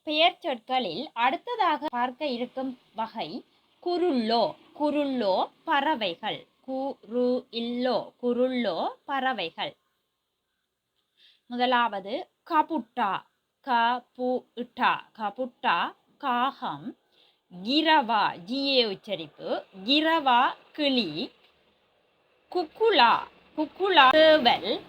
பெயர் சொற்களில் அடுத்ததாக பார்க்க இருக்கும் வகை குருள்ளோ. குருள்ளோ பறவைகள். குருள்ளோ பறவைகள். முதலாவது கபுட்டா. கபுட்டா காகம். கிரவா ஜிஏ உச்சரிப்பு. கிரவா கிளி. குக்குலா சேவல்.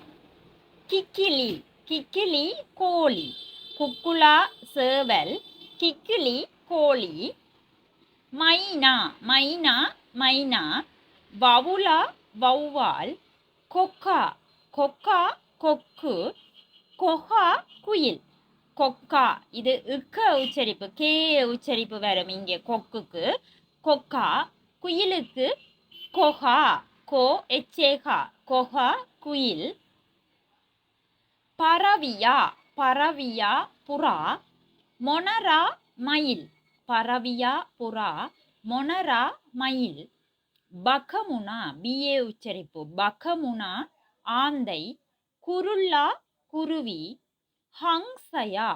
கிக்கிலி கோழி. குக்குலா சேவல். கிக்கிலி கோழி. மைனா வவுலா வௌவால். கொக்கா கொக்கு. கொஹா குயில். கொக்கா இது இக்க உச்சரிப்பு, கே உச்சரிப்பு வரும் இங்கே கொக்குக்கு. கொக்கா. குயிலுக்கு கொஹா, கோ எச்சேகா, கொஹா குயில். பரவியா புறா. மொனரா மயில். பரவியா புறா. மொனரா மயில். பகமுனா பிஏ உச்சரிப்பு. பகமுனா ஆந்தை. குருள்ளா குருவி. ஹங்சயா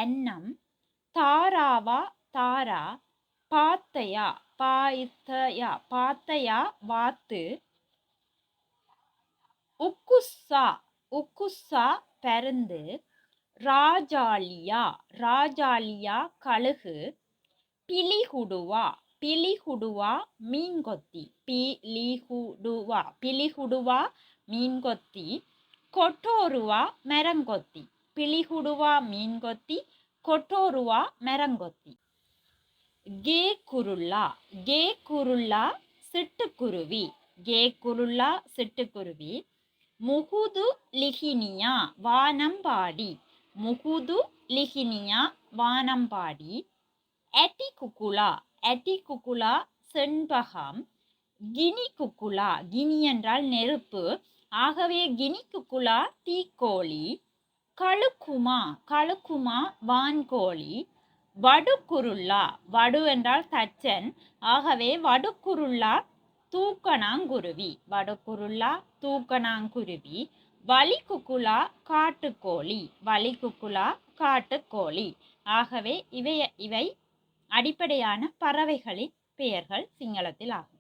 அன்னம். தாரா. பாத்தையா வாத்து. உக்குஸ்ஸா பருந்து. ராஜாளியா கழுகு. பிலிகுடுவா மீன்கொத்தி. பிலிகுடுவா மீன்கொத்தி. கொட்டோருவா மரங்கொத்தி. பிலிகுடுவா மீன்கொத்தி. கொட்டோருவா மரங்கொத்தி. கேக்குருள்ளா சிட்டுக்குருவி. முகுதுலிகினியா வானம்பாடி. எட்டிகுக்குலா செண்பகம். கினி என்றால் நெருப்பு, ஆகவே கினிக்குக்குலா தீக்கோழி. கழுக்குமா வான்கோழி. வடு என்றால் தச்சன், ஆகவே வடுக்குருள்ளா தூக்கணாங்குருவி. வலிக்குக்குலா காட்டுக்கோழி. ஆகவே இவை அடிப்படையான பறவைகளின் பெயர்கள் சிங்களத்தில் ஆகும்.